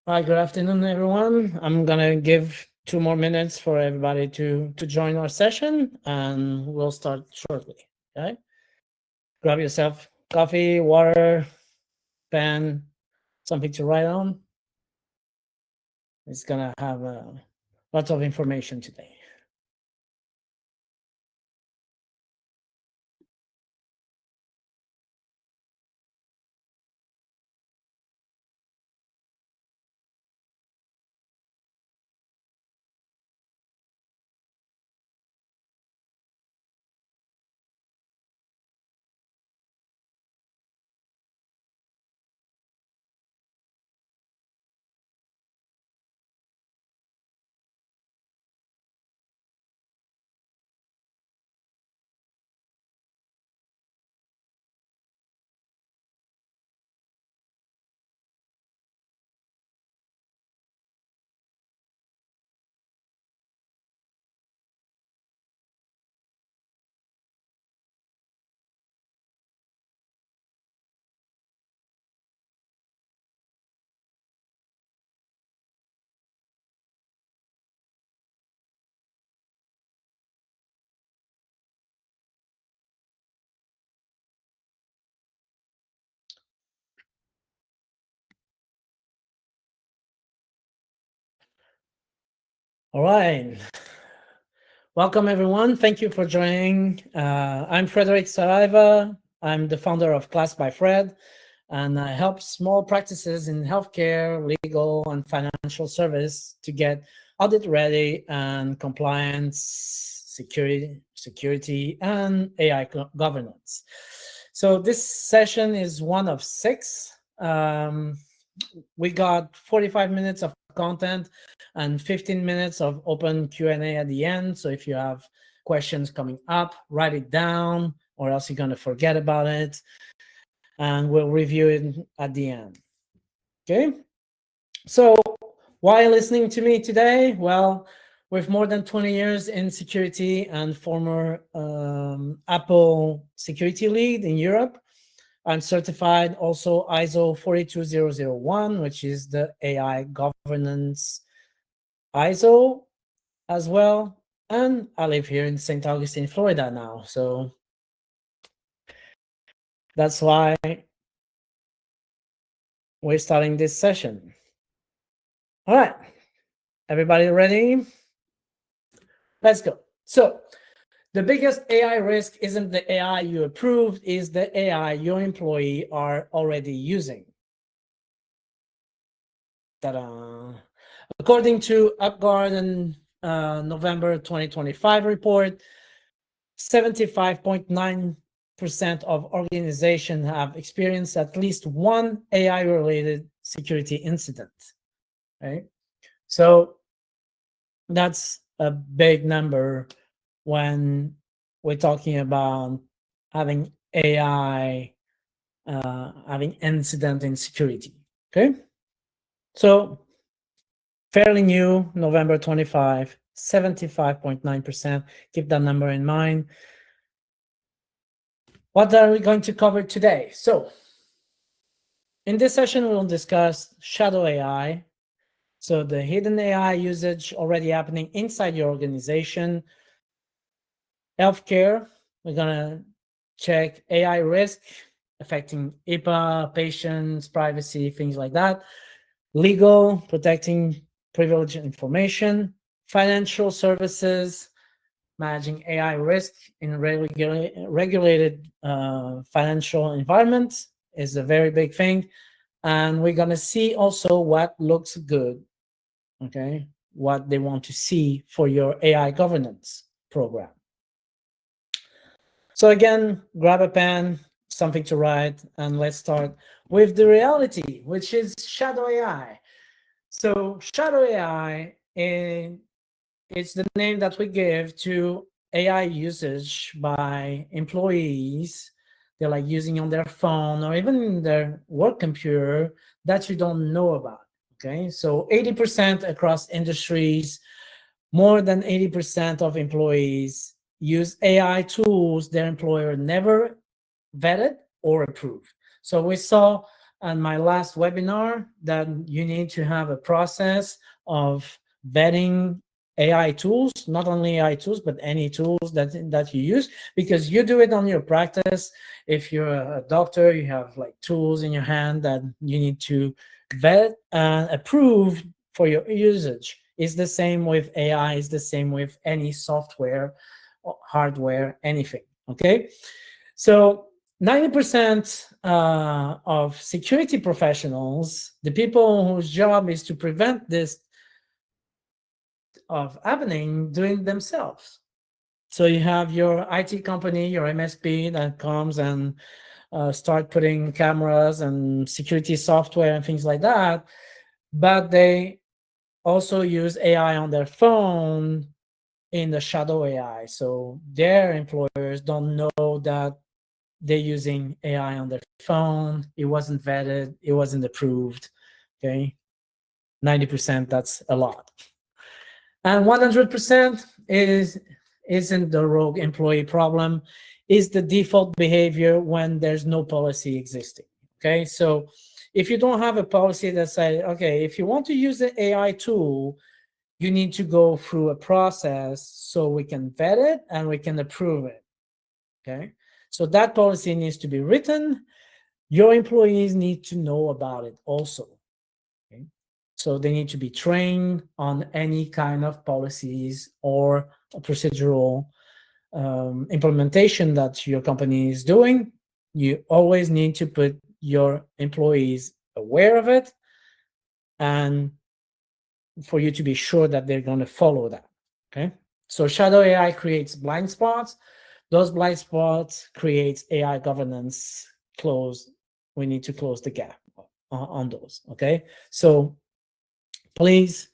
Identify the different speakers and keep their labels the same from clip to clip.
Speaker 1: Hi, good afternoon, everyone. I'm gonna give 2 more minutes for everybody to join our session, and we'll start shortly. Okay, grab yourself coffee, water, pen, something to write on. It's gonna have lots of information today. All right. Welcome, everyone. Thank you for joining. I'm Frederick Saraiva. I'm the founder of Class by Fred, and I help small practices in healthcare, legal, and financial service to get audit ready and compliance, security, and AI governance. So this session is one of 6. We got 45 minutes of content and 15 minutes of open Q&A at the end. So if you have questions coming up, write it down, or else you're going to forget about it. And we'll review it at the end. Okay? So why listening to me today? Well, with more than 20 years in security and former Apple security lead in Europe, I'm certified also ISO 42001, which is the AI governance ISO as well. And I live here in St. Augustine, Florida now. So that's why we're starting this session. All right, everybody ready? Let's go. So the biggest AI risk isn't the AI you approved, is the AI your employee are already using. Ta-da. According to UpGuard and November 2025 report, 75.9% of organizations have experienced at least one AI-related security incident. Right? So that's a big number when we're talking about having AI, having incident in security. Okay, so fairly new, November 25, 75.9%. Keep that number in mind. What are we going to cover today? So in this session, we'll discuss shadow AI. So the hidden AI usage already happening inside your organization. Healthcare, we're gonna check AI risk affecting HIPAA, patients, privacy, things like that. Legal, protecting privileged information. Financial services, managing AI risk in regulated financial environments is a very big thing. And we're going to see also what looks good, okay? What they want to see for your AI governance program. So again, grab a pen, something to write, and let's start with the reality, which is shadow AI. So shadow AI is the name that we give to AI usage by employees. They're like using on their phone or even their work computer that you don't know about. Okay, so 80% across industries, more than 80% of employees use AI tools their employer never vetted or approved. So we saw on my last webinar that you need to have a process of vetting AI tools, not only AI tools, but any tools that you use, because you do it on your practice. If you're a doctor, you have like tools in your hand that you need to vet and approve for your usage. It's the same with AI, it's the same with any software, hardware, anything, okay? So 90% of security professionals, the people whose job is to prevent this of happening, doing themselves. So you have your IT company, your MSP that comes and start putting cameras and security software and things like that, but they also use AI on their phone in the shadow AI. So their employers don't know that they're using AI on their phone. It wasn't vetted. It wasn't approved. Okay. 90%, that's a lot. And 100% isn't the rogue employee problem, is the default behavior when there's no policy existing. Okay. So if you don't have a policy that says, okay, if you want to use the AI tool, you need to go through a process so we can vet it and we can approve it. Okay. So that policy needs to be written. Your employees need to know about it also. Okay. So they need to be trained on any kind of policies or procedural implementation that your company is doing. You always need to put your employees aware of it and for you to be sure that they're going to follow that. Okay. So shadow AI creates blind spots. Those blind spots creates AI governance close. We need to close the gap on those. Okay. So please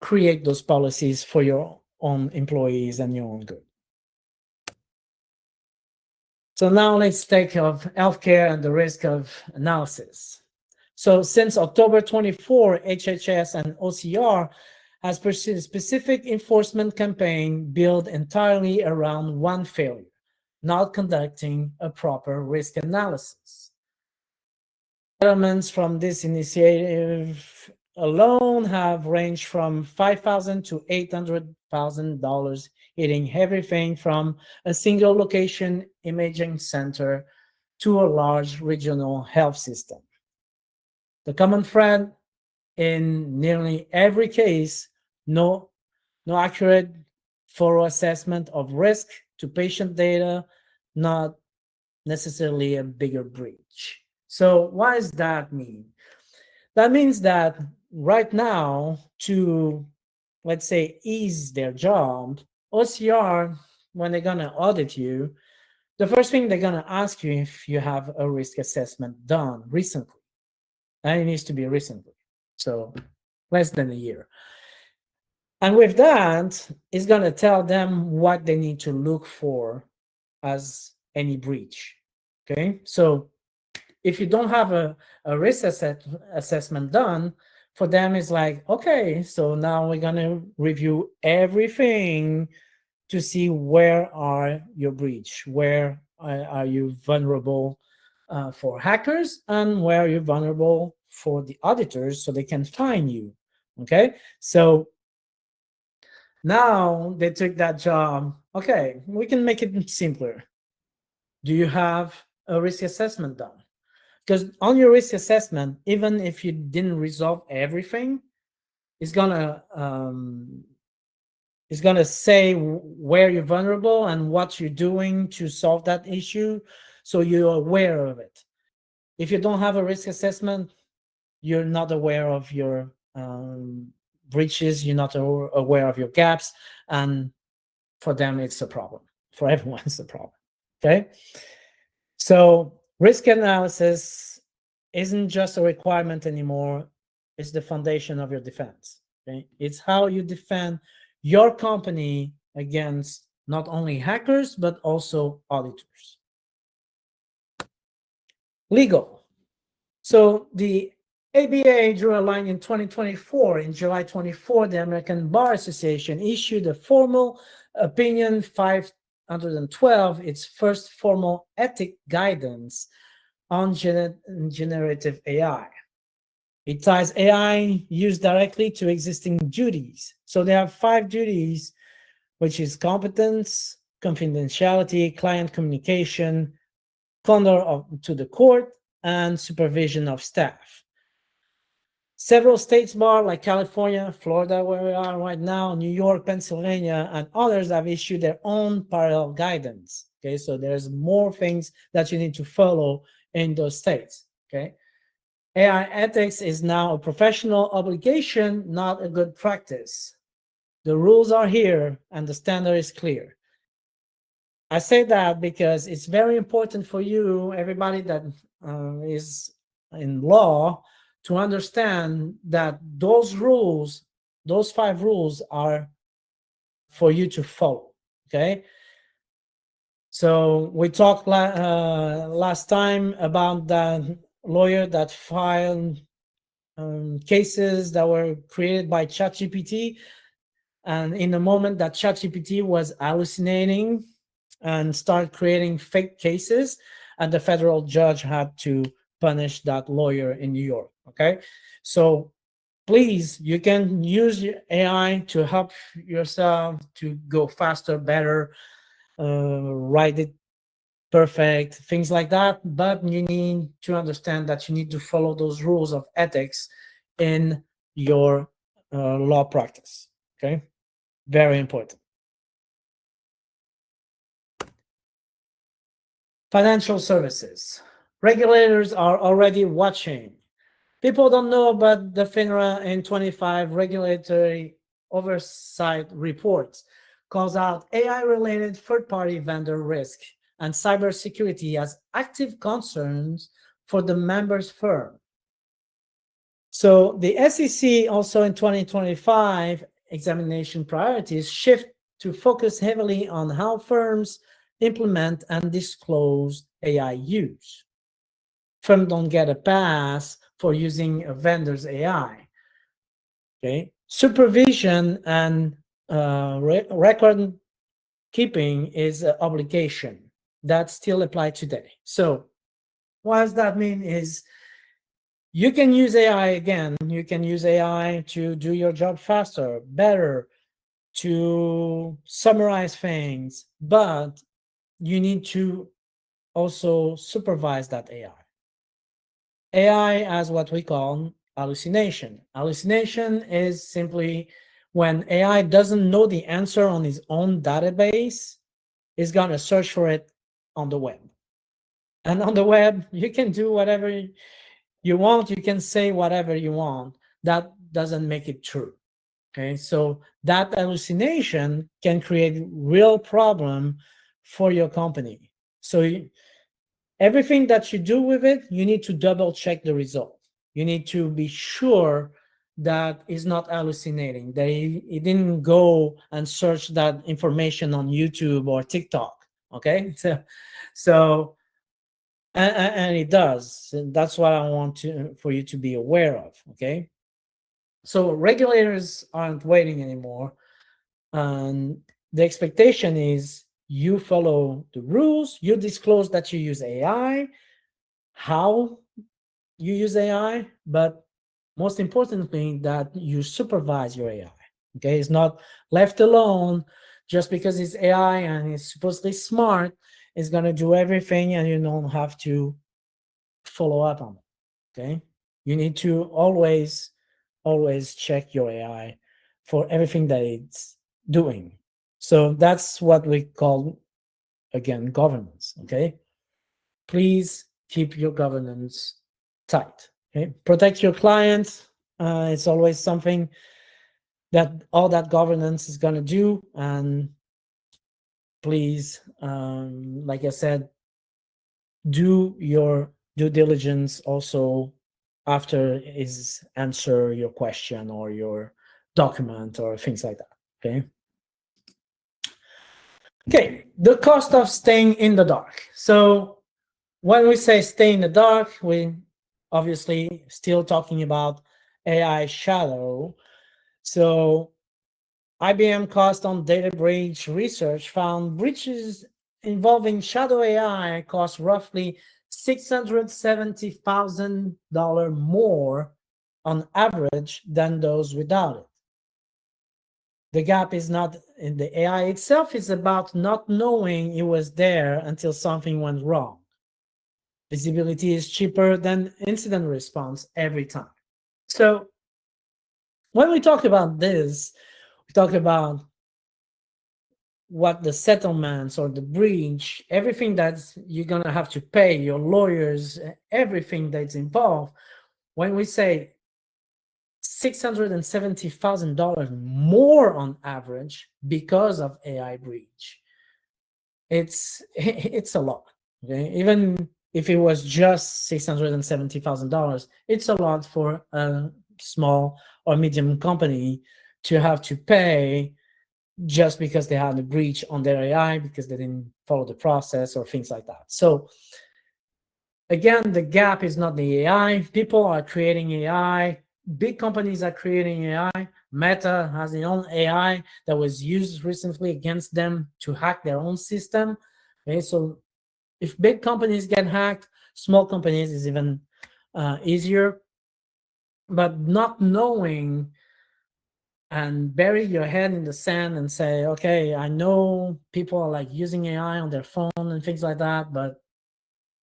Speaker 1: create those policies for your own employees and your own good. So now let's take of healthcare and the risk of analysis. So since October 24, HHS and OCR has pursued a specific enforcement campaign built entirely around one failure, not conducting a proper risk analysis. Settlements from this initiative alone have ranged from $5,000 to $800,000, hitting everything from a single location imaging center to a large regional health system. The common thread in nearly every case, no accurate thorough assessment of risk to patient data, not necessarily a bigger breach. So what does that mean? That means that right now, to, let's say, ease their job, OCR, when they're going to audit you, the first thing they're going to ask you if you have a risk assessment done recently. And it needs to be recently, so less than a year. And with that, it's going to tell them what they need to look for as any breach. Okay, so if you don't have a risk assessment done, for them it's like, okay, so now we're going to review everything to see where are your breach, where are you vulnerable for hackers, and where are you vulnerable for the auditors so they can find you. Okay, so now they took that job. Okay, we can make it simpler. Do you have a risk assessment done? Because on your risk assessment, even if you didn't resolve everything, it's gonna say where you're vulnerable and what you're doing to solve that issue, so you're aware of it. If you don't have a risk assessment, you're not aware of your breaches, you're not aware of your gaps, and for them it's a problem. For everyone it's a problem. Okay, so risk analysis isn't just a requirement anymore, it's the foundation of your defense. Okay, it's how you defend your company against not only hackers but also auditors. Legal. So the ABA drew a line in 2024. In July 24, the American Bar Association issued a formal opinion 512, its first formal ethic guidance on generative AI. It ties AI use directly to existing duties. So there are 5 duties, which is competence, confidentiality, client communication, conduct to the court, and supervision of staff. Several states bar like California, Florida, where we are right now, New York, Pennsylvania, and others have issued their own parallel guidance. Okay, so there's more things that you need to follow in those states. Okay, AI ethics is now a professional obligation, not a good practice. The rules are here and the standard is clear. I say that because it's very important for you, everybody that is in law, to understand that those rules, those 5 rules, are for you to follow. Okay. So we talked last time about the lawyer that filed cases that were created by ChatGPT, and in the moment that ChatGPT was hallucinating and start creating fake cases, and the federal judge had to punish that lawyer in New York. Okay, so please, you can use your AI to help yourself to go faster, better, write it perfect, things like that. But you need to understand that you need to follow those rules of ethics in your law practice. Okay, very important. Financial services. Regulators are already watching. People don't know about the FINRA in 25 regulatory oversight reports calls out AI-related third-party vendor risk and cybersecurity as active concerns for the members' firm. So the SEC also in 2025 examination priorities shift to focus heavily on how firms implement and disclose AI use. Firms don't get a pass for using a vendor's AI. Okay, supervision and record keeping is an obligation that still apply today. So what does that mean is you can use AI again. You can use AI to do your job faster, better, to summarize things, but you need to also supervise that AI. AI has what we call hallucination. Hallucination is simply when AI doesn't know the answer on its own database, it's going to search for it on the web. And on the web, you can do whatever you want. You can say whatever you want. That doesn't make it true. Okay, so that hallucination can create real problem for your company. So everything that you do with it, you need to double check the result. You need to be sure that it's not hallucinating, that it didn't go and search that information on YouTube or TikTok. Okay, so and it does. And that's what I want for you to be aware of. Okay, so regulators aren't waiting anymore, and the expectation is you follow the rules, you disclose that you use AI, how you use AI, but most importantly, that you supervise your AI. Okay, it's not left alone just because it's AI and it's supposedly smart. It's going to do everything and you don't have to follow up on it. Okay, you need to always check your AI for everything that it's doing. So that's what we call, again, governance. Okay, please keep your governance tight. Okay, protect your clients. It's always something that all that governance is going to do. And please, like I said, do your due diligence also after is answer your question or your document or things like that. Okay, the cost of staying in the dark. So when we say stay in the dark, we obviously still talking about AI shadow. So IBM cost on data breach research found breaches involving shadow AI cost roughly $670,000 more on average than those without it. The gap is not in the AI itself, it's about not knowing it was there until something went wrong. Visibility is cheaper than incident response every time. So when we talk about this, we talk about what the settlements or the breach, everything that you're going to have to pay, your lawyers, everything that's involved. When we say $670,000 more on average because of AI breach, it's a lot. Okay, even if it was just $670,000, it's a lot for a small or medium company to have to pay just because they had a breach on their AI because they didn't follow the process or things like that. So again, the gap is not the AI. People are creating AI. Big companies are creating AI. Meta has their own AI that was used recently against them to hack their own system. Okay, so if big companies get hacked, small companies is even easier. But not knowing and bury your head in the sand and say, okay, I know people are like using AI on their phone and things like that, but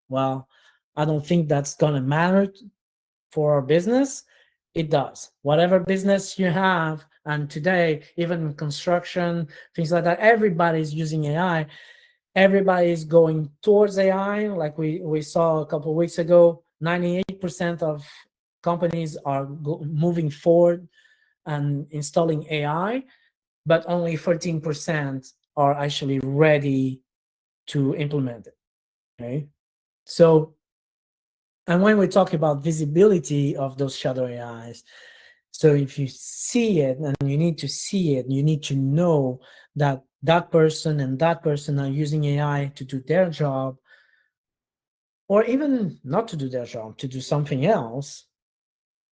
Speaker 1: well, I don't think that's gonna matter for our business. It does. Whatever business you have, and today, even construction, things like that, everybody's using AI. Everybody's going towards AI. Like we saw a couple of weeks ago, 98% of companies are moving forward and installing AI, but only 13% are actually ready to implement it. Okay. So, and when we talk about visibility of those shadow AIs, so if you see it and you need to see it, you need to know that that person and that person are using AI to do their job, or even not to do their job, to do something else,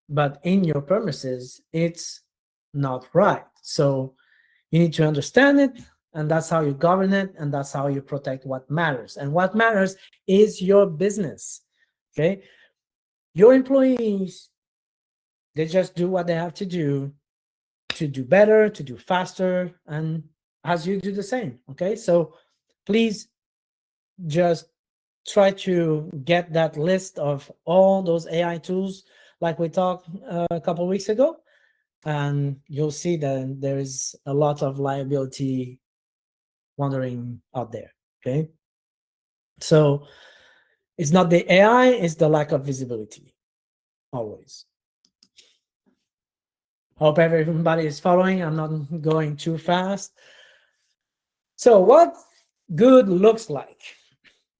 Speaker 1: but in your premises, it's not right. So you need to understand it, and that's how you govern it, and that's how you protect what matters. And what matters is your business, okay? Your employees, they just do what they have to do better, to do faster, and as you do the same, okay? So please just try to get that list of all those AI tools like we talked a couple of weeks ago, and you'll see that there is a lot of liability wandering out there, okay? So it's not the AI, it's the lack of visibility, always. Hope everybody is following. I'm not going too fast. So what good looks like.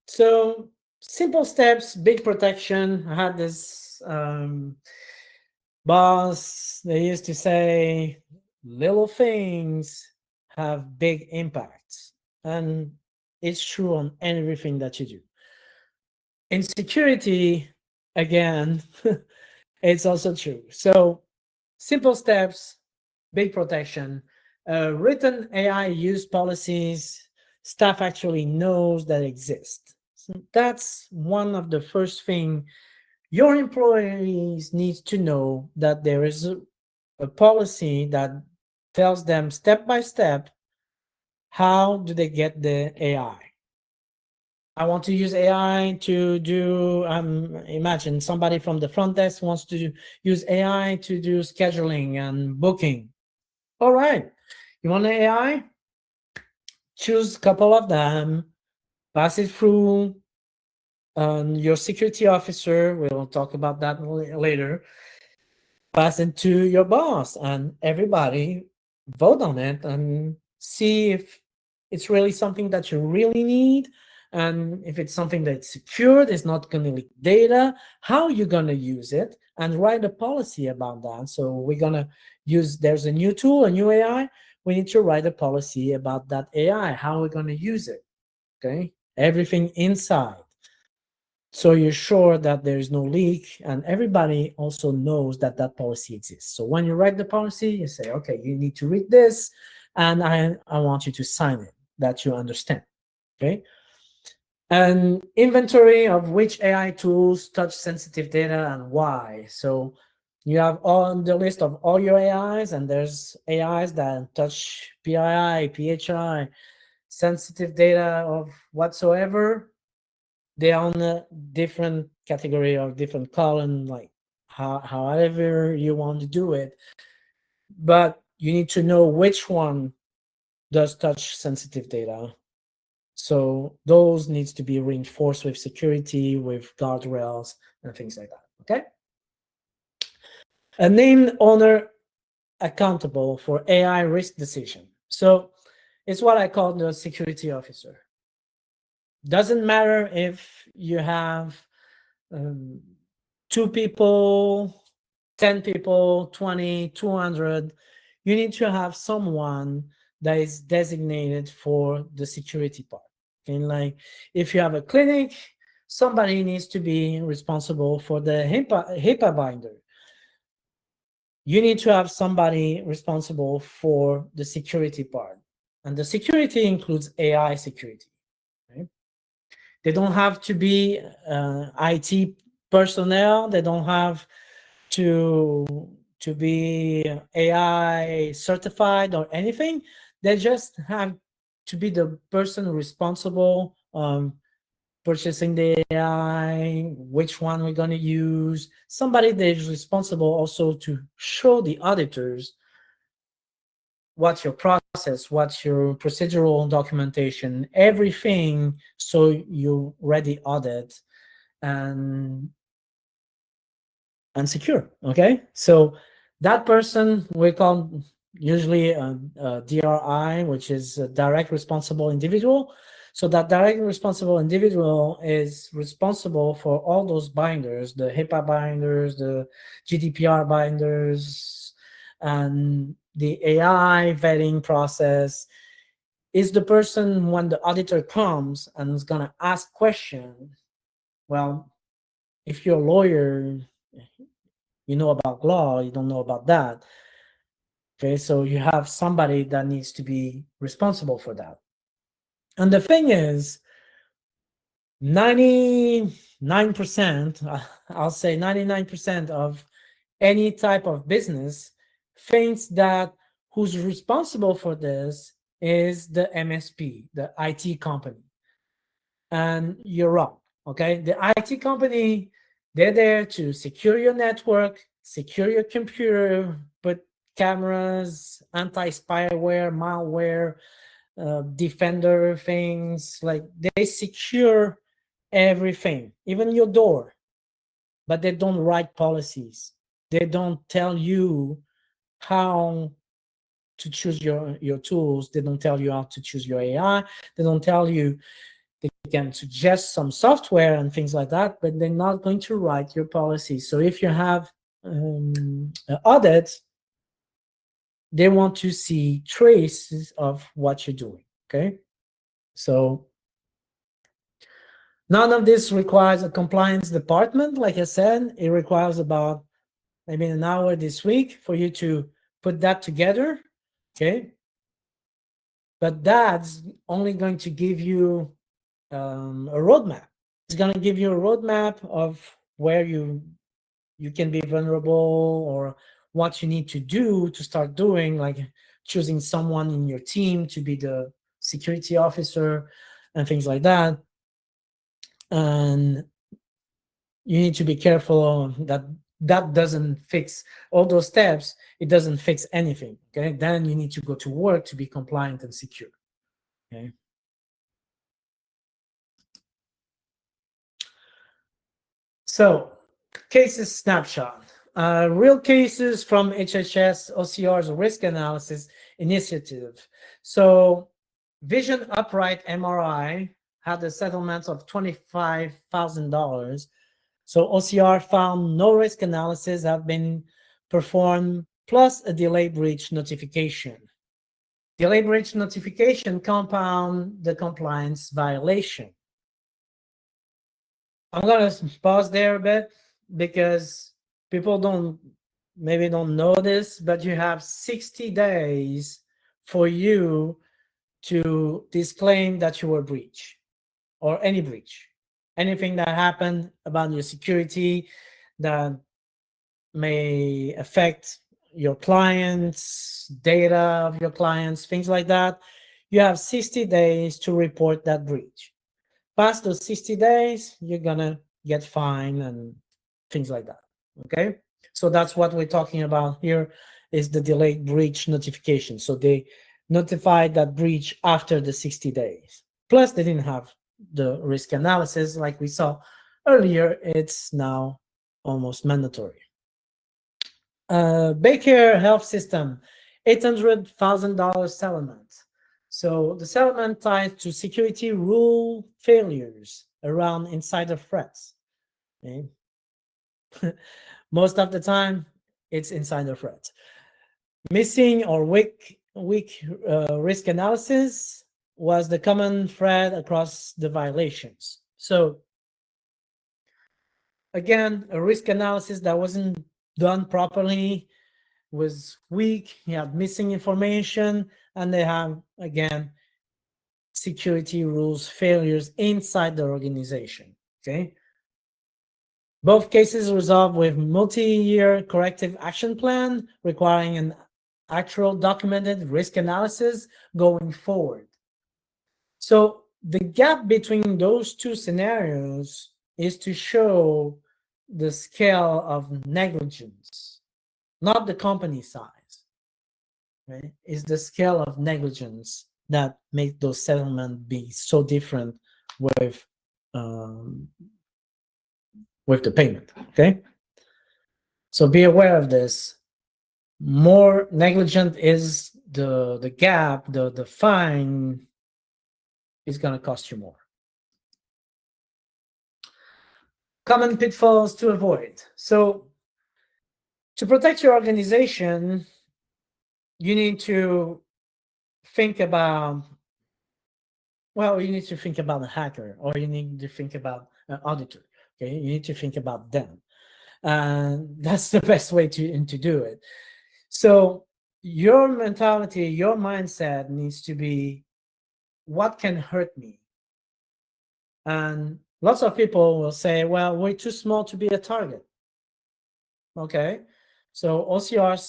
Speaker 1: So simple steps, big protection. I had this boss, they used to say, little things have big impacts. And it's true on everything that you do. In security, again, it's also true. So simple steps, big protection, written AI use policies, staff actually knows that exist. So that's one of the first thing your employees need to know, that there is a policy that tells them step by step how do they get the AI. I want to use AI to do, imagine somebody from the front desk wants to use AI to do scheduling and booking. All right, you want an AI? Choose a couple of them, pass it through your security officer. We'll talk about that later. Pass it to your boss, and everybody vote on it and see if it's really something that you really need, and if it's something that's secured, it's not going to leak data, how you're going to use it, and write a policy about that. So we're going to use, there's a new tool, a new AI, we need to write a policy about that AI, how we're going to use it, okay? Everything inside. So you're sure that there is no leak, and everybody also knows that that policy exists. So when you write the policy, you say, okay, you need to read this, and I want you to sign it, that you understand, okay? An inventory of which AI tools touch sensitive data and why. So you have on the list of all your AIs, and there's AIs that touch PII, PHI, sensitive data of whatsoever. They are on a different category or different column, like however you want to do it. But you need to know which one does touch sensitive data. So those needs to be reinforced with security, with guardrails, and things like that. Okay. A named owner accountable for AI risk decision. So it's what I call the security officer. Doesn't matter if you have 2 people, 10 people, 20, 200, you need to have someone that is designated for the security part. Okay, like if you have a clinic, somebody needs to be responsible for the HIPAA binder. You need to have somebody responsible for the security part. And the security includes AI security. Right? They don't have to be IT personnel. They don't have to be AI certified or anything. They just have to be the person responsible purchasing the AI, which one we're going to use. Somebody that is responsible also to show the auditors what's your process, what's your procedural documentation, everything, so you ready audit and secure. Okay, so that person we call usually a DRI, which is a direct responsible individual. So that direct responsible individual is responsible for all those binders, the HIPAA binders, the GDPR binders, and the AI vetting process. Is the person when the auditor comes and is going to ask questions. Well, if you're a lawyer, you know about law, you don't know about that. Okay, so you have somebody that needs to be responsible for that. And the thing is, 99%, I'll say 99% of any type of business thinks that who's responsible for this is the MSP, the IT company. And you're wrong. Okay, the IT company, they're there to secure your network, secure your computer, put cameras, anti-spyware, malware, defender things, like they secure everything, even your door. But they don't write policies. They don't tell you how to choose your tools. They don't tell you how to choose your AI. They don't tell you. They can suggest some software and things like that, but they're not going to write your policy. So if you have audits, they want to see traces of what you're doing. Okay, so none of this requires a compliance department. Like I said, it requires about maybe an hour this week for you to put that together. Okay, but that's only going to give you a roadmap. It's going to give you a roadmap of where you can be vulnerable or what you need to do to start doing, like choosing someone in your team to be the security officer and things like that. And you need to be careful that that doesn't fix all those steps. It doesn't fix anything. Okay, then you need to go to work to be compliant and secure. Okay. So, cases snapshot. Real cases from HHS OCR's risk analysis initiative. So, Vision Upright MRI had a settlement of $25,000. So, OCR found no risk analysis have been performed, plus a delay breach notification. Delay breach notification compound the compliance violation. I'm gonna pause there a bit because people maybe don't know this, but you have 60 days for you to disclaim that you were breached. or any breach, anything that happened about your security that may affect your clients, data of your clients, things like that, you have 60 days to report that breach. Past those 60 days, you're gonna get fined and things like that. Okay, so that's what we're talking about here, is the delayed breach notification. So they notified that breach after the 60 days. Plus, they didn't have the risk analysis like we saw earlier. It's now almost mandatory. Baker Health System, $800,000 settlement. So the settlement tied to security rule failures around insider threats. Okay? Most of the time, it's insider threats. Missing or weak risk analysis was the common thread across the violations. So again, a risk analysis that wasn't done properly, was weak, he had missing information, and they have, again, security rules failures inside the organization. Okay. Both cases resolved with multi-year corrective action plan requiring an actual documented risk analysis going forward. So the gap between those two scenarios is to show the scale of negligence, not the company size, right? Is the scale of negligence that make those settlements be so different with the payment. Okay, so be aware of this. More negligent is the gap, the fine is going to cost you more. Common pitfalls to avoid. So to protect your organization, you need to think about, well, you need to think about a hacker, or you need to think about an auditor. Okay, you need to think about them. And that's the best way to do it. So your mentality, your mindset needs to be, what can hurt me? And lots of people will say, well, we're too small to be a target. Okay, so OCR's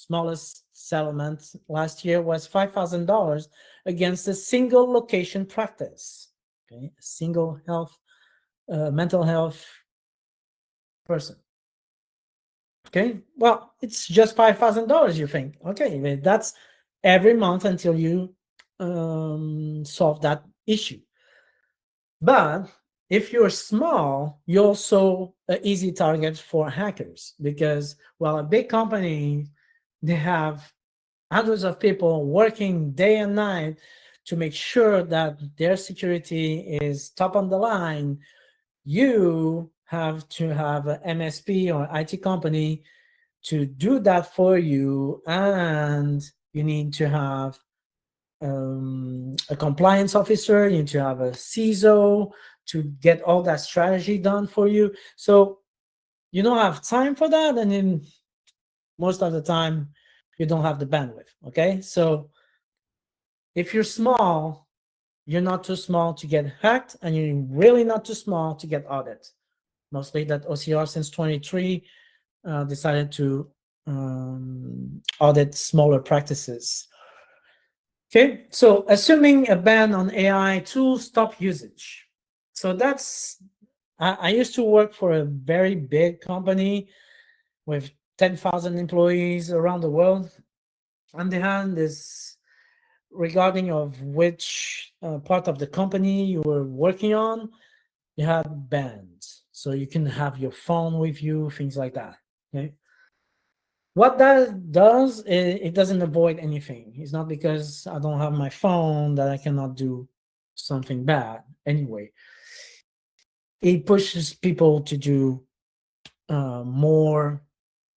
Speaker 1: smallest settlement last year was $5,000 against a single location practice. Okay, a single mental health person. Okay, well, it's just $5,000. You think, okay, that's every month until you solve that issue. But if you're small, you're also an easy target for hackers, because, well, a big company, they have hundreds of people working day and night to make sure that their security is top on the line. You have to have an MSP or IT company to do that for you, and you need to have a compliance officer, you need to have a CISO to get all that strategy done for you. So you don't have time for that, and then most of the time you don't have the bandwidth. Okay, so if you're small, you're not too small to get hacked, and you're really not too small to get audited. Mostly that OCR since 23 decided to audit smaller practices. Okay, so assuming a ban on AI tools stop usage. So that's, I used to work for a very big company with 10,000 employees around the world, and they had this, regarding of which part of the company you were working on, you had bans. So you can have your phone with you, things like that. Okay. What that does, it doesn't avoid anything. It's not because I don't have my phone that I cannot do something bad anyway. It pushes people to do more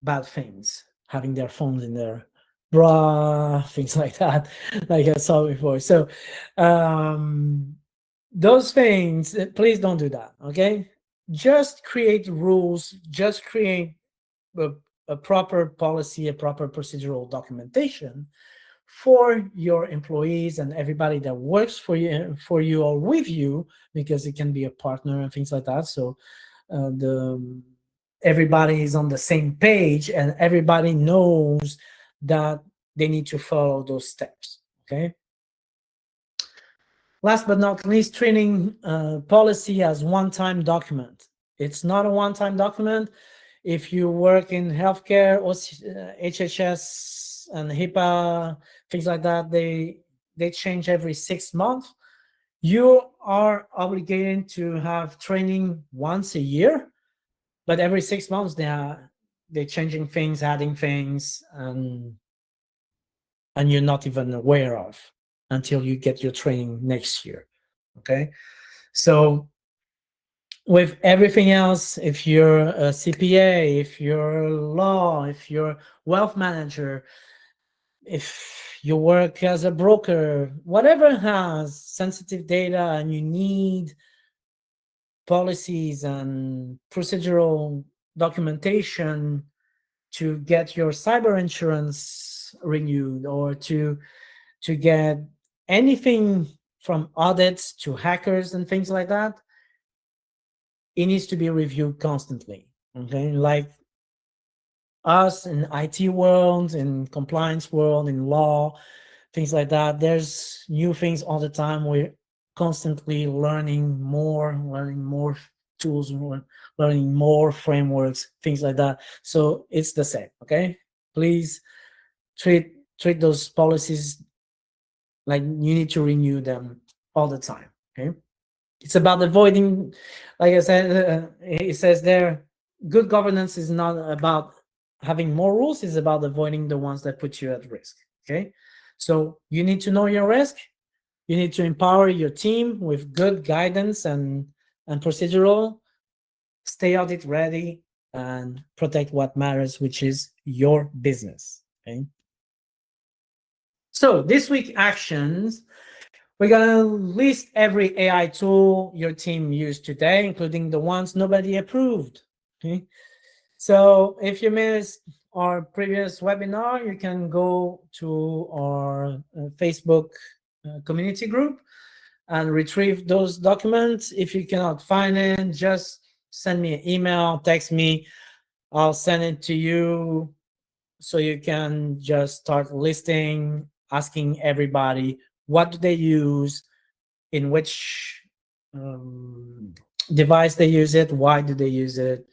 Speaker 1: bad things, having their phones in their bra, things like that, like I saw before. So those things, please don't do that. Okay, just create rules, just create a proper policy, a proper procedural documentation for your employees and everybody that works for you or with you, because it can be a partner and things like that. So the everybody is on the same page and everybody knows that they need to follow those steps. Okay. Last but not least, training policy as one-time document. It's not a one-time document. If you work in healthcare or HHS and HIPAA, things like that, they change every 6 months. You are obligated to have training once a year, but every 6 months they're changing things, adding things, and you're not even aware of until you get your training next year. Okay, so with everything else, if you're a CPA, if you're law, if you're wealth manager, if you work as a broker, whatever has sensitive data and you need policies and procedural documentation to get your cyber insurance renewed, or to get anything from audits to hackers and things like that, it needs to be reviewed constantly. Okay, like us in IT world, in compliance world, in law, things like that, there's new things all the time. We're constantly learning more tools, learning more frameworks, things like that. So it's the same. Okay, please treat those policies like you need to renew them all the time. Okay, it's about avoiding, like I said, it says there, good governance is not about having more rules, it's about avoiding the ones that put you at risk. Okay, so you need to know your risk. You need to empower your team with good guidance and procedural. Stay audit ready and protect what matters, which is your business. Okay, so this week actions, we're gonna list every AI tool your team used today, including the ones nobody approved. Okay, so if you missed our previous webinar, you can go to our Facebook community group and retrieve those documents. If you cannot find it, just send me an email, text me, I'll send it to you, so you can just start listing, asking everybody what do they use, in which device they use it, why do they use it,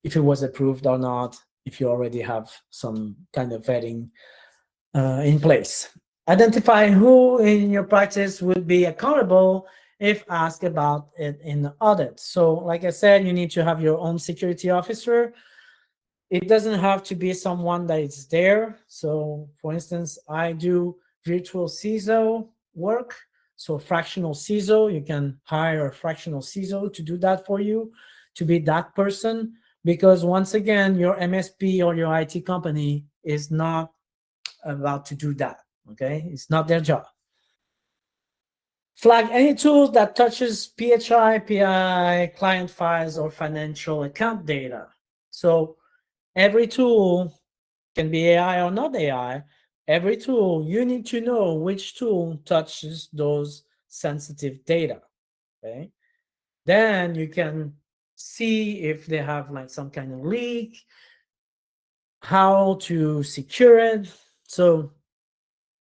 Speaker 1: if it was approved or not, if you already have some kind of vetting in place. Identify who in your practice would be accountable if asked about it in the audit. So like I said, you need to have your own security officer. It doesn't have to be someone that is there. So for instance, I do virtual CISO work. So fractional CISO, you can hire a fractional CISO to do that for you, to be that person, because once again, your MSP or your IT company is not about to do that. Okay, it's not their job. Flag any tools that touches PHI, PI, client files, or financial account data. So every tool can be AI or not AI. Every tool, you need to know which tool touches those sensitive data. Okay, then you can see if they have like some kind of leak, how to secure it. So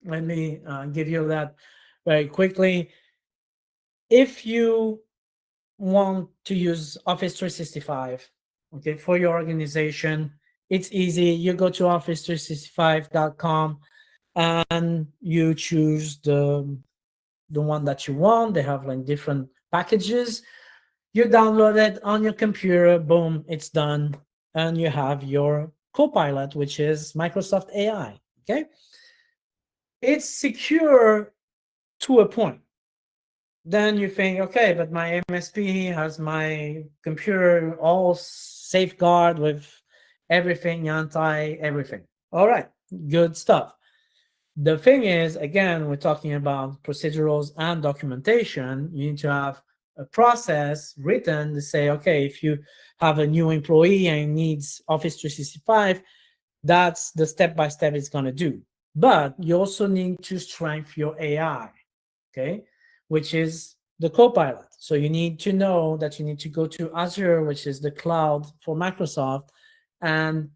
Speaker 1: let me give you that very quickly. If you want to use Office 365, okay, for your organization, it's easy. You go to office365.com and you choose the one that you want. They have like different packages. You download it on your computer, boom, it's done. And you have your Copilot, which is Microsoft AI, okay? It's secure to a point. Then you think, okay, but my MSP has my computer all safeguard with everything, everything. All right, good stuff. The thing is, again, we're talking about procedurals and documentation. You need to have a process written to say, okay, if you have a new employee and needs Office 365, that's the step-by-step it's going to do. But you also need to strengthen your AI, okay, which is the Copilot. So you need to know that you need to go to Azure, which is the cloud for Microsoft, and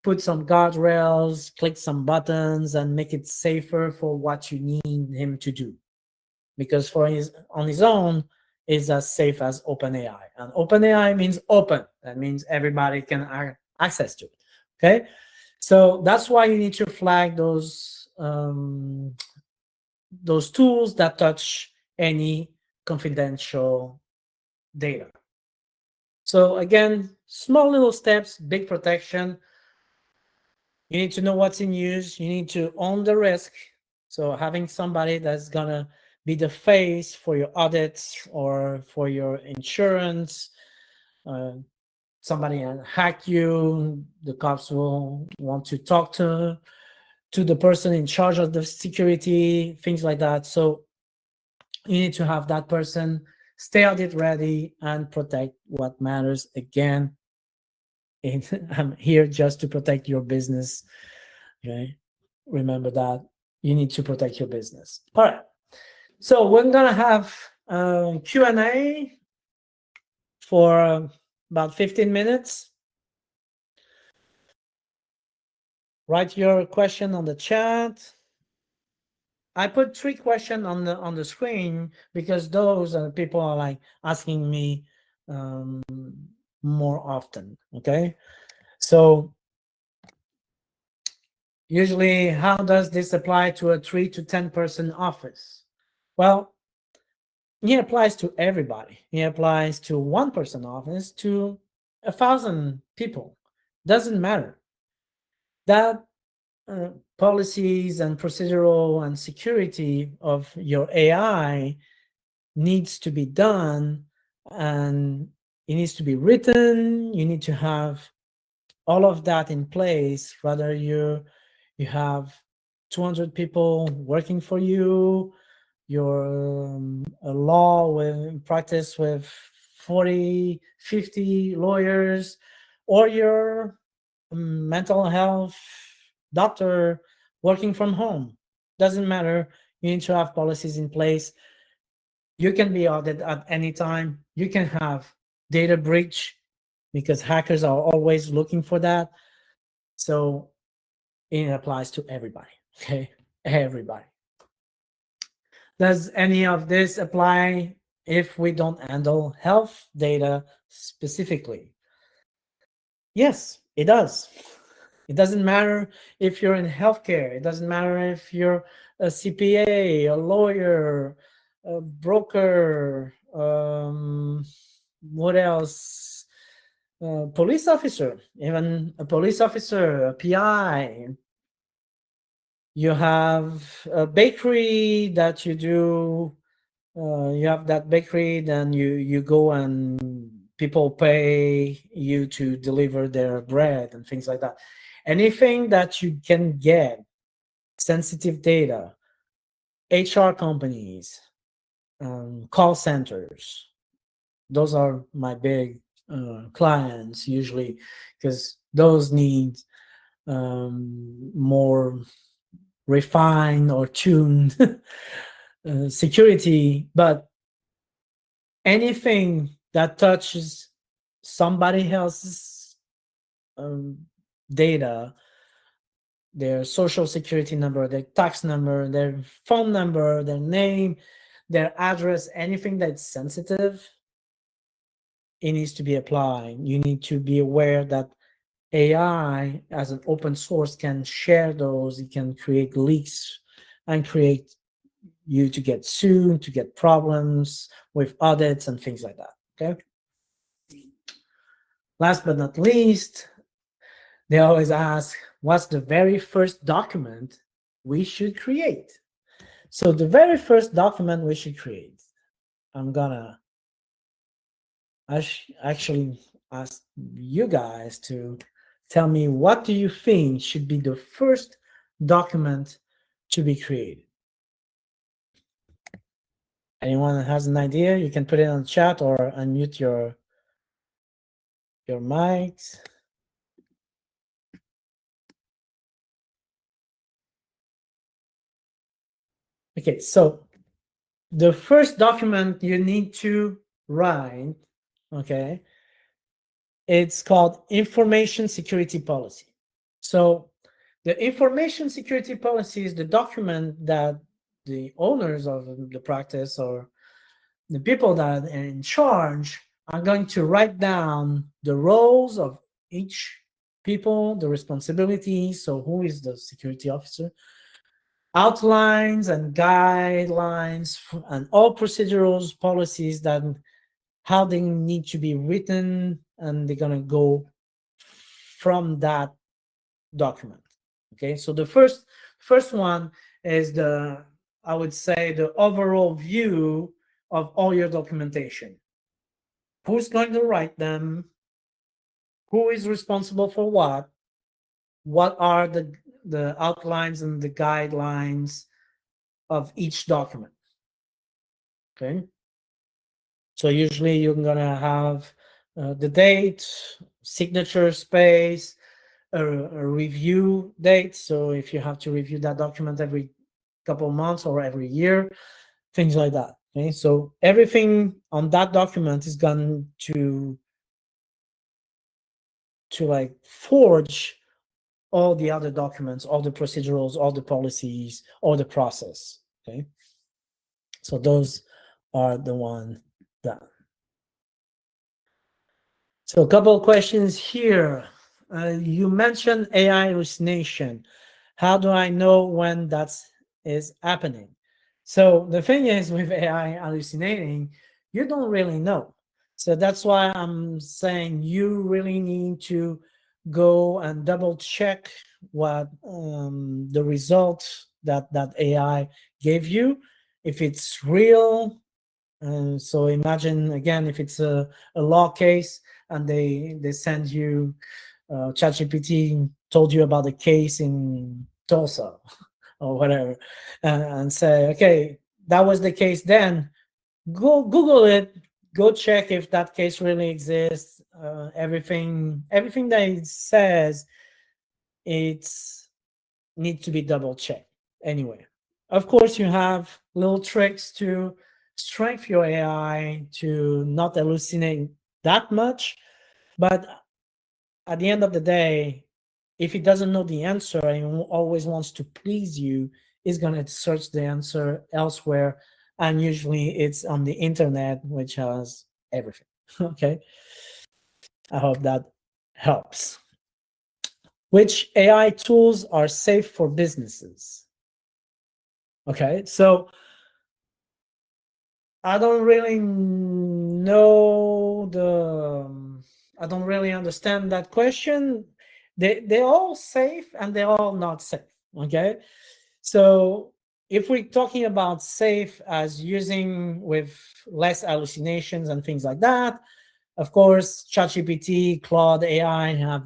Speaker 1: put some guardrails, click some buttons, and make it safer for what you need him to do. Because on his own is as safe as OpenAI, and OpenAI means open. That means everybody can access to it. Okay, so that's why you need to flag those tools that touch any confidential data. So again, small little steps, big protection. You need to know what's in use. You need to own the risk. So having somebody that's gonna be the face for your audits or for your insurance, somebody hack you, the cops will want to talk to the person in charge of the security, things like that. So you need to have that person stay audit ready and protect what matters. Again, I'm here just to protect your business. Okay, remember that you need to protect your business. All right, so we're gonna have Q&A for about 15 minutes. Write your question on the chat. I put 3 questions on the screen because those people are like asking me more often. Okay, so usually, how does this apply to a 3 to 10 person office? Well, it applies to everybody. It applies to 1 person office, to 1,000 people. Doesn't matter. That policies and procedural and security of your AI needs to be done, and it needs to be written. You need to have all of that in place. Rather you have 200 people working for you, your a law with practice with 40, 50 lawyers, or your mental health doctor working from home. Doesn't matter. You need to have policies in place. You can be audited at any time. You can have data breach because hackers are always looking for that. So it applies to everybody. Okay, everybody. Does any of this apply if we don't handle health data specifically? Yes, it does. It doesn't matter if you're in healthcare. It doesn't matter if you're a CPA, a lawyer, a broker, what else? Police officer, even a police officer, a PI. You have a bakery that you do. You have that bakery, then you go and people pay you to deliver their bread and things like that. Anything that you can get sensitive data, HR companies, call centers, those are my big clients usually, because those need more refined or tuned security. But anything that touches somebody else's data, their social security number, their tax number, their phone number, their name, their address, anything that's sensitive, it needs to be applied. You need to be aware that AI as an open source can share those. It can create leaks and create you to get sued, to get problems with audits and things like that. Okay. Last but not least, they always ask, what's the very first document we should create? So the very first document we should create, I'm gonna actually ask you guys to tell me, what do you think should be the first document to be created? Anyone that has an idea, you can put it on the chat or unmute your mics. Okay, so the first document you need to write, okay, it's called information security policy. So the information security policy is the document that the owners of the practice or the people that are in charge are going to write down the roles of each people, the responsibilities. So who is the security officer? Outlines and guidelines and all procedurals, policies that how they need to be written, and they're gonna go from that document. Okay, so the first one is the, I would say, the overall view of all your documentation. Who's going to write them? Who is responsible for what? What are the outlines and the guidelines of each document? Okay, so usually you're gonna have the date, signature space, a review date. So if you have to review that document every couple of months or every year, things like that. Okay, so everything on that document is going to like forge all the other documents, all the procedurals, all the policies, all the process. Okay, so those are the one that. So a couple of questions here. You mentioned AI hallucination. How do I know when that is happening? So the thing is with AI hallucinating, you don't really know. So that's why I'm saying you really need to go and double check what the result that AI gave you, if it's real. So imagine again, if it's a law case and they send you ChatGPT told you about a case in Tulsa or whatever, and say, okay, that was the case then. Go Google it. Go check if that case really exists. Everything that it says, it's need to be double checked. Anyway, of course, you have little tricks to strengthen your AI to not hallucinate that much, but at the end of the day, if he doesn't know the answer and always wants to please you, he's going to search the answer elsewhere. And usually it's on the internet, which has everything. Okay. I hope that helps. Which AI tools are safe for businesses? Okay. So I don't really know I don't really understand that question. They're all safe and they're all not safe. Okay. So if we're talking about safe as using with less hallucinations and things like that, of course, ChatGPT, Claude AI have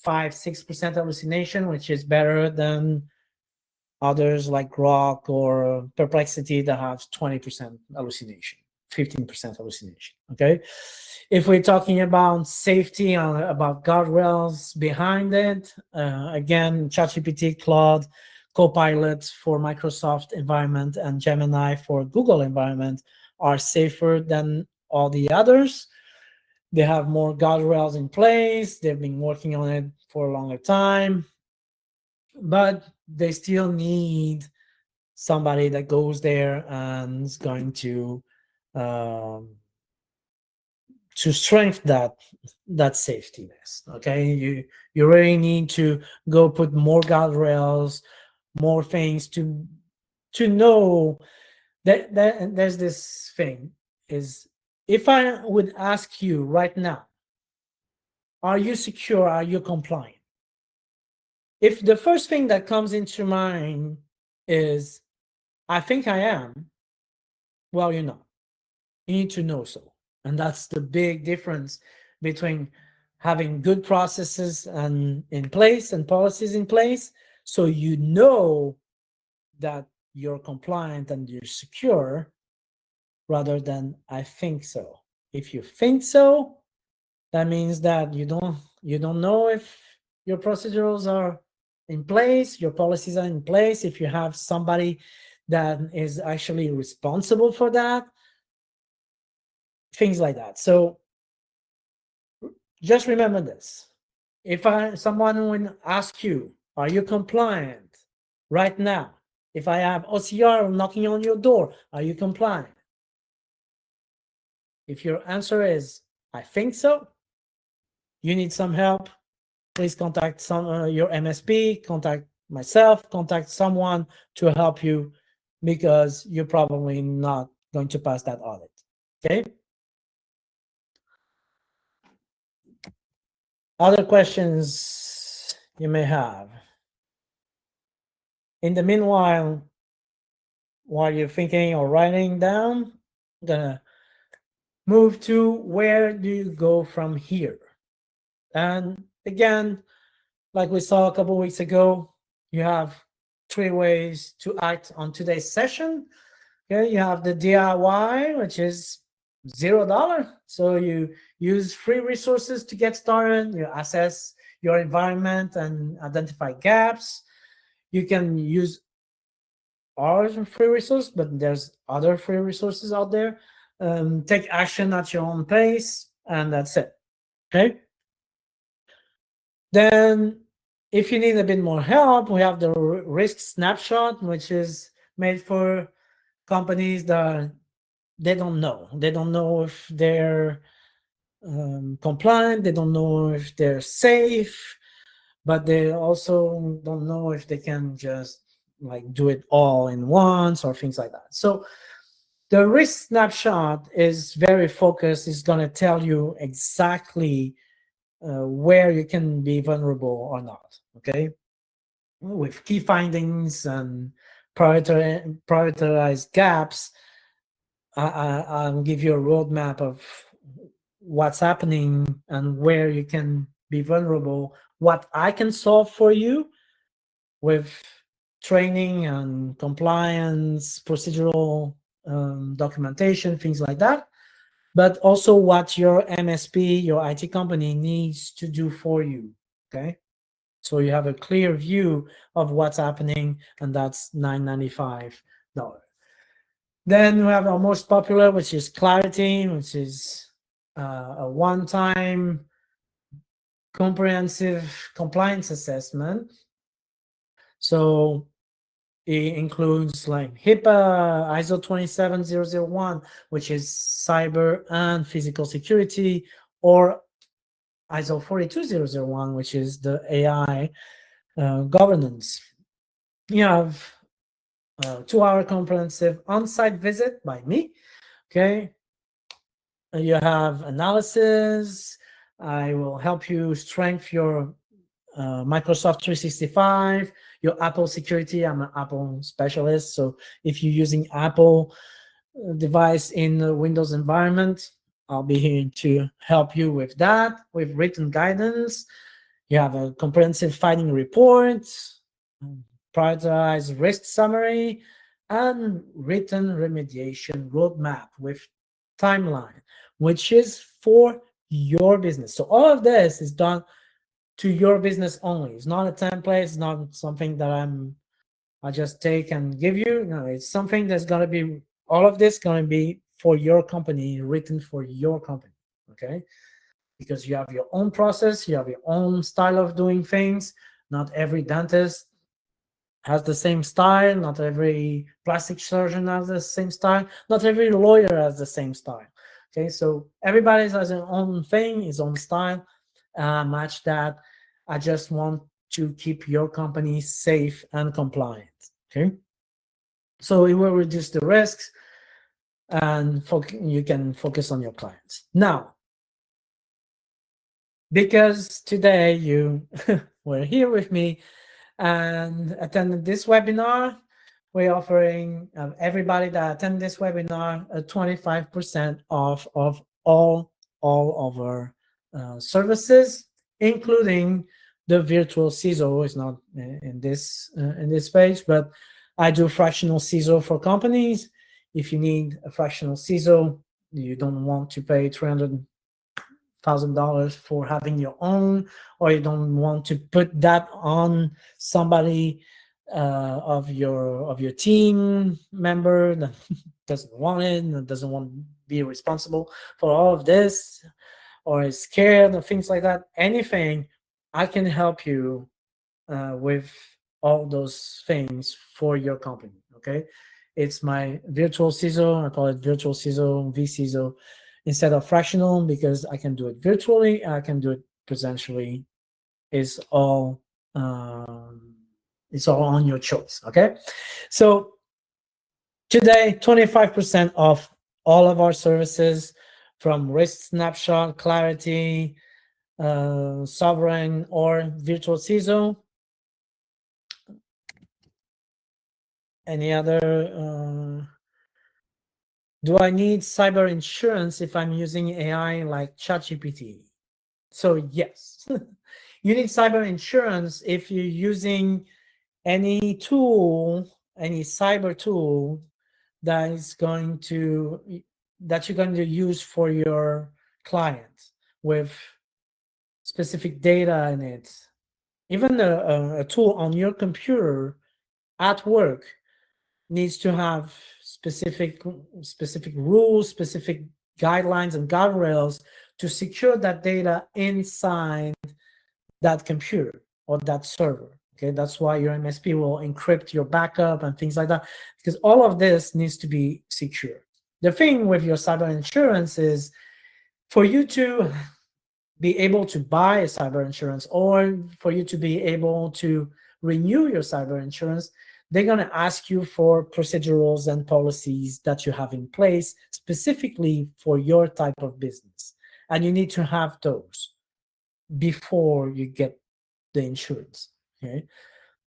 Speaker 1: 5-6% hallucination, which is better than others like Grok or Perplexity that have 20% hallucination, 15% hallucination. Okay. If we're talking about safety, about guardrails behind it, again, ChatGPT, Claude, Copilot for Microsoft environment, and Gemini for Google environment are safer than all the others. They have more guardrails in place. They've been working on it for a longer time, but they still need somebody that goes there and is going to strengthen that safety nest. Okay, you really need to go put more guardrails, more things to know that there's this thing is, if I would ask you right now, are you secure? Are you compliant? If the first thing that comes into mind is, I think I am, well, you're not. You need to know so. And that's the big difference between having good processes and in place and policies in place, so you know that you're compliant and you're secure, rather than I think so. If you think so, that means that you don't know if your procedures are in place, your policies are in place. If you have somebody that is actually responsible for that, things like that. So just remember this. If someone will ask you, are you compliant right now? If I have OCR knocking on your door, are you compliant? If your answer is, I think so, you need some help, please contact your MSP, contact myself, contact someone to help you, because you're probably not going to pass that audit. Okay? Other questions you may have? In the meanwhile, while you're thinking or writing down, I'm gonna move to where do you go from here? And again, like we saw a couple weeks ago, you have 3 ways to act on today's session. Okay, you have the DIY, which is $0. So you use free resources to get started. You assess your environment and identify gaps. You can use our free resource, but there's other free resources out there. Take action at your own pace, and that's it. Okay. Then, if you need a bit more help, we have the risk snapshot, which is made for companies that they don't know. They don't know if they're compliant. They don't know if they're safe, but they also don't know if they can just like do it all in once or things like that. So the risk snapshot is very focused. It's going to tell you exactly where you can be vulnerable or not. Okay, with key findings and prioritized gaps. I'll give you a roadmap of what's happening and where you can be vulnerable, what I can solve for you with training and compliance, procedural documentation, things like that, but also what your MSP, your IT company needs to do for you, okay? So you have a clear view of what's happening, and that's $9.95. Then we have our most popular, which is Clarity, which is a one-time comprehensive compliance assessment. So it includes like HIPAA, ISO 27001, which is cyber and physical security, or ISO 42001, which is the AI governance. You have a 2-hour comprehensive on-site visit by me. Okay. You have analysis. I will help you strengthen your Microsoft 365, your Apple security. I'm an Apple specialist. So if you're using Apple device in the Windows environment, I'll be here to help you with that, with written guidance. You have a comprehensive finding report, prioritized risk summary, and written remediation roadmap with timeline, which is for your business. So all of this is done to your business only. It's not a template. It's not something that I just take and give you. No, it's something that's going to be, all of this going to be for your company, written for your company. Okay. Because you have your own process, you have your own style of doing things. Not every dentist has the same style. Not every plastic surgeon has the same style. Not every lawyer has the same style. Okay, so everybody has their own thing, his own style. Match that. I just want to keep your company safe and compliant. Okay, so it will reduce the risks, and you can focus on your clients. Now, because today you were here with me and attended this webinar, we're offering everybody that attended this webinar a 25% off of all of our services, including the virtual CISO. It's not in this page, but I do fractional CISO for companies. If you need a fractional CISO, you don't want to pay $300,000 for having your own, or you don't want to put that on somebody of your team member that doesn't want it and doesn't want to be responsible for all of this, or is scared or things like that, anything, I can help you with all those things for your company. Okay, it's my virtual CISO. I call it virtual CISO, vCISO, instead of fractional, because I can do it virtually, I can do it presentially. It's all on your choice. Okay, so today 25% of all of our services, from risk snapshot, clarity, sovereign, or virtual CISO. Any other? Do I need cyber insurance if I'm using AI like ChatGPT? So yes, you need cyber insurance if you're using any tool, any cyber tool that you're going to use for your client with specific data in it. Even a tool on your computer at work needs to have specific rules, specific guidelines and guardrails to secure that data inside that computer or that server. Okay, that's why your MSP will encrypt your backup and things like that, because all of this needs to be secure. The thing with your cyber insurance is, for you to be able to buy a cyber insurance, or for you to be able to renew your cyber insurance, they're going to ask you for procedurals and policies that you have in place specifically for your type of business. And you need to have those before you get the insurance. Okay?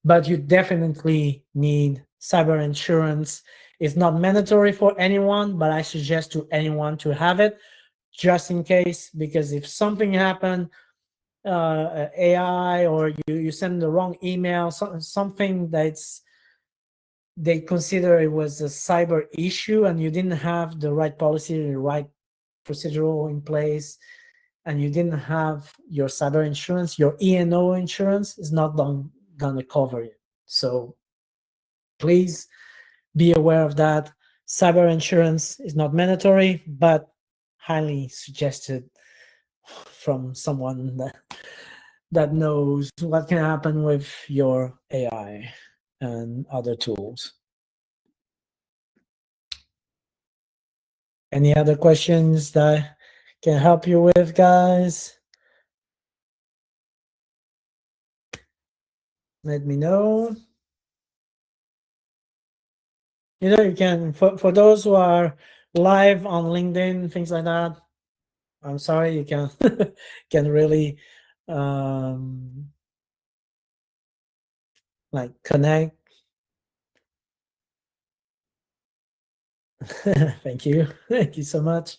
Speaker 1: But you definitely need cyber insurance. It's not mandatory for anyone, but I suggest to anyone to have it just in case, because if something happened, AI, or you send the wrong email, something that's they consider it was a cyber issue, and you didn't have the right policy, the right procedural in place, and you didn't have your cyber insurance, your E&O insurance is not gonna cover it. So please be aware of that. Cyber insurance is not mandatory, but highly suggested from someone that knows what can happen with your AI and other tools. Any other questions that I can help you with, guys? Let me know. You can, for those who are live on LinkedIn, things like that, I'm sorry, you can can really like connect. Thank you. Thank you so much.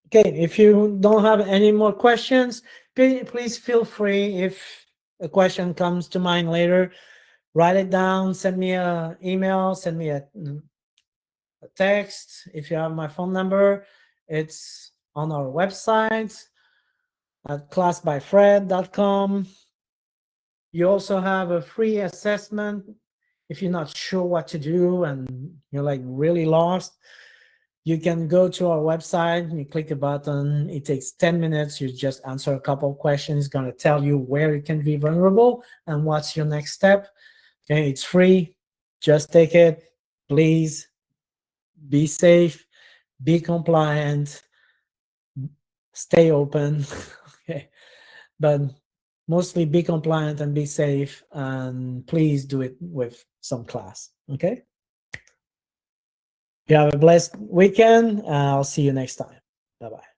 Speaker 1: Okay, if you don't have any more questions, please feel free, if a question comes to mind later, write it down, send me an email, send me a text. If you have my phone number, it's on our website at classbyfred.com. You also have a free assessment if you're not sure what to do and you're like really lost. You can go to our website, you click a button, it takes 10 minutes, you just answer a couple of questions, it's going to tell you where you can be vulnerable and what's your next step. Okay, it's free, just take it. Please be safe, be compliant, stay open. Okay, but mostly be compliant and be safe, and please do it with some class. Okay, you have a blessed weekend. I'll see you next time. Bye-bye.